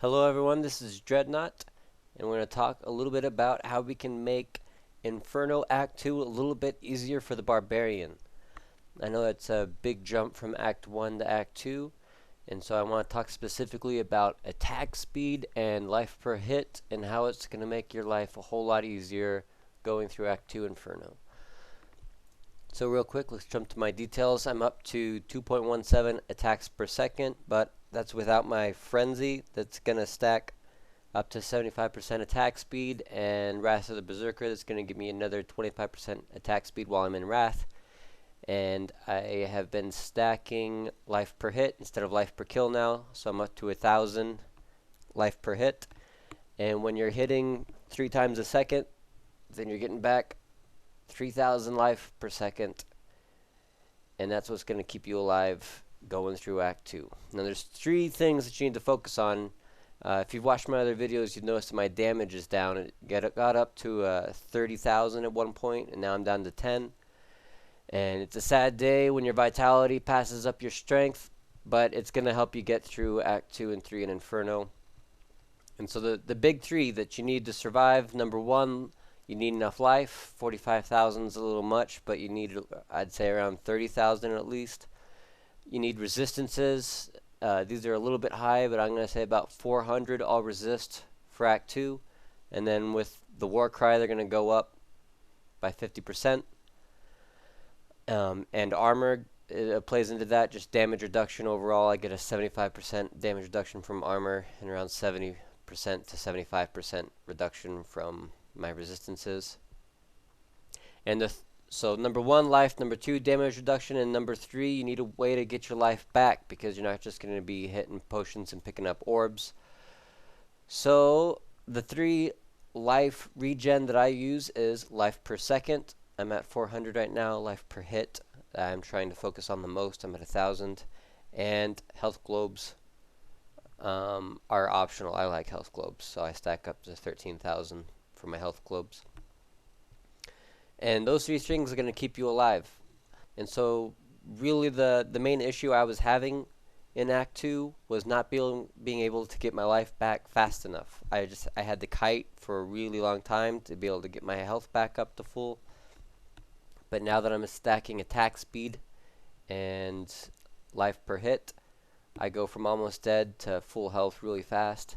Hello everyone, this is Dreadnought, and we're going to talk a little bit about how we can make Inferno Act 2 a little bit easier for the Barbarian. I know it's a big jump from Act 1 to Act 2, and so I want to talk specifically about attack speed and life per hit, and how it's going to make your life a whole lot easier going through Act 2 Inferno. So real quick, let's jump to my details. I'm up to 2.17 attacks per second, but that's without my frenzy that's going to stack up to 75% attack speed, and Wrath of the Berserker that's going to give me another 25% attack speed while I'm in Wrath. And I have been stacking life per hit instead of life per kill now, so I'm up to 1,000 life per hit. And when you're hitting 3 times a second, then you're getting back 3,000 life per second, and that's what's going to keep you alive going through Act 2. Now there's 3 things that you need to focus on. If you've watched my other videos, you've noticed that my damage is down. It got up to 30,000 at one point, and now I'm down to 10. And it's a sad day when your vitality passes up your strength, but it's going to help you get through Act 2 and 3 in Inferno. And so the big 3 that you need to survive: number 1, you need enough life. 45,000 is a little much, but you need, I'd say, around 30,000 at least. You need resistances. These are a little bit high, but I'm going to say about 400 all resist for Act 2. And then with the War Cry, they're going to go up by 50%. And armor plays into that, just damage reduction overall. I get a 75% damage reduction from armor and around 70% to 75% reduction from my resistances. And so number 1, life; number 2, damage reduction; and number 3, you need a way to get your life back, because you're not just going to be hitting potions and picking up orbs. So the 3 life regen that I use is life per second. I'm at 400 right now. Life per hit, I'm trying to focus on the most. I'm at 1,000. And health globes are optional. I like health globes, so I stack up to 13,000 for my health globes. And those 3 things are going to keep you alive. And so really the main issue I was having in Act 2 was not being able to get my life back fast enough. I had to kite for a really long time to be able to get my health back up to full. But now that I'm stacking attack speed and life per hit, I go from almost dead to full health really fast.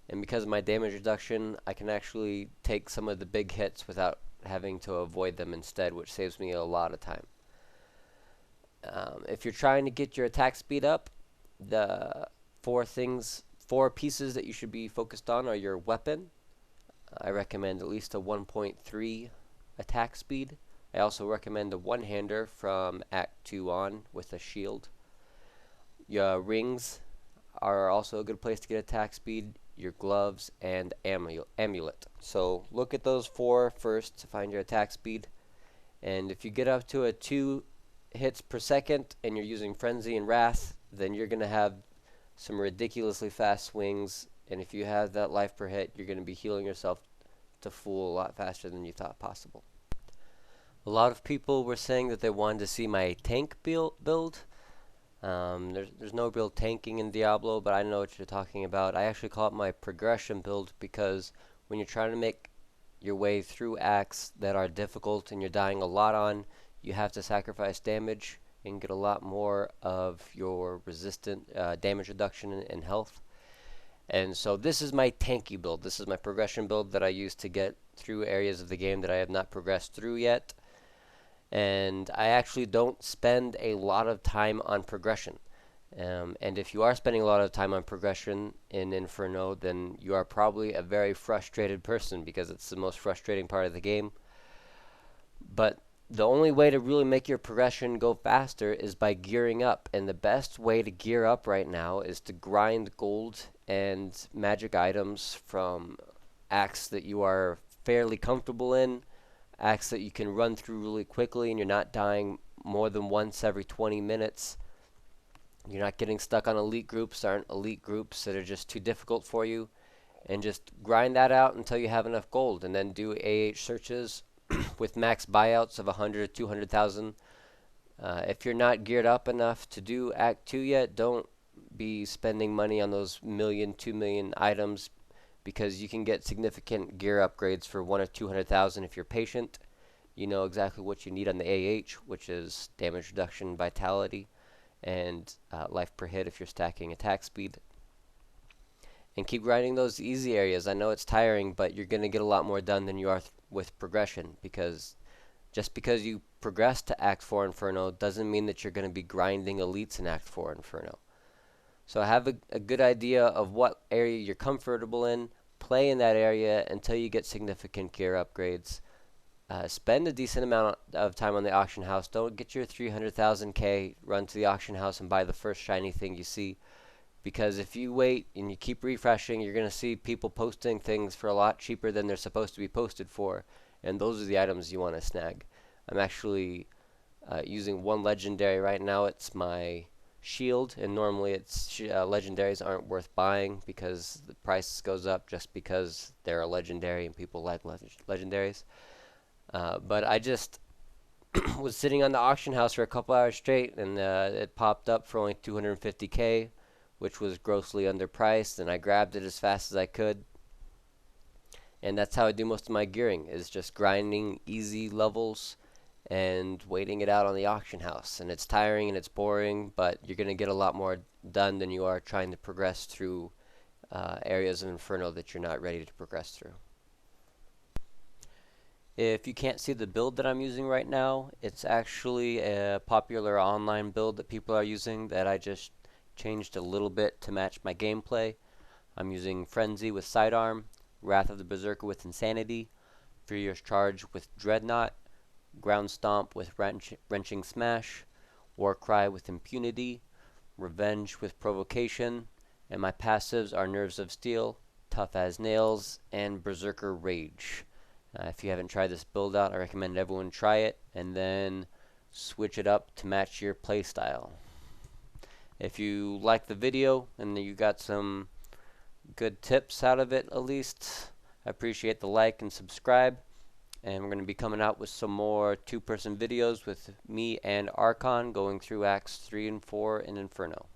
And because of my damage reduction, I can actually take some of the big hits without having to avoid them instead, which saves me a lot of time. If you're trying to get your attack speed up, the 4 pieces that you should be focused on are your weapon. I recommend at least a 1.3 attack speed. I also recommend a one-hander from Act 2 on with a shield. Your rings are also a good place to get attack speed. Your gloves and amulet. So look at those 4 first to find your attack speed. And if you get up to a 2 hits per second and you're using Frenzy and Wrath, then you're going to have some ridiculously fast swings. And if you have that life per hit, you're going to be healing yourself to full a lot faster than you thought possible. A lot of people were saying that they wanted to see my tank build. There's no real tanking in Diablo, but I know what you're talking about. I actually call it my progression build, because when you're trying to make your way through acts that are difficult and you're dying a lot on, you have to sacrifice damage and get a lot more of your resistant damage reduction and health. And so this is my tanky build. This is my progression build that I use to get through areas of the game that I have not progressed through yet. And I actually don't spend a lot of time on progression. And if you are spending a lot of time on progression in Inferno, then you are probably a very frustrated person, because it's the most frustrating part of the game. But the only way to really make your progression go faster is by gearing up. And the best way to gear up right now is to grind gold and magic items from acts that you are fairly comfortable in, acts that you can run through really quickly and you're not dying more than once every 20 minutes. You're not getting stuck on elite groups, aren't elite groups that are just too difficult for you. And just grind that out until you have enough gold, and then do AH searches with max buyouts of 100 to 200,000. If you're not geared up enough to do Act 2 yet, don't be spending money on those million, 2 million items, because you can get significant gear upgrades for 1 or 200,000 if you're patient. You know exactly what you need on the AH, which is damage reduction, vitality, and life per hit if you're stacking attack speed. And keep grinding those easy areas. I know it's tiring, but you're going to get a lot more done than you are with progression, because just because you progress to Act 4 Inferno doesn't mean that you're going to be grinding elites in Act 4 Inferno. So have a good idea of what area you're comfortable in, play in that area until you get significant gear upgrades. Spend a decent amount of time on the auction house. Don't get your 300,000k, run to the auction house and buy the first shiny thing you see. Because if you wait and you keep refreshing, you're going to see people posting things for a lot cheaper than they're supposed to be posted for. And those are the items you want to snag. I'm actually using one legendary right now. It's my shield, and normally it's legendaries aren't worth buying because the price goes up just because they're a legendary and people like legendaries. But I just was sitting on the auction house for a couple hours straight, and it popped up for only 250k, which was grossly underpriced, and I grabbed it as fast as I could. And that's how I do most of my gearing, is just grinding easy levels and waiting it out on the auction house. And it's tiring and it's boring, but you're going to get a lot more done than you are trying to progress through areas of Inferno that you're not ready to progress through. If you can't see the build that I'm using right now, it's actually a popular online build that people are using that I just changed a little bit to match my gameplay. I'm using Frenzy with Sidearm, Wrath of the Berserker with Insanity, Furious Charge with Dreadnought, Ground Stomp with Wrenching Smash, Warcry with Impunity, Revenge with Provocation, and my passives are Nerves of Steel, Tough as Nails, and Berserker Rage. If you haven't tried this build out, I recommend everyone try it and then switch it up to match your playstyle. If you like the video and you got some good tips out of it, at least, I appreciate the like and subscribe. And we're going to be coming out with some more two-person videos with me and Archon going through Acts 3 and 4 in Inferno.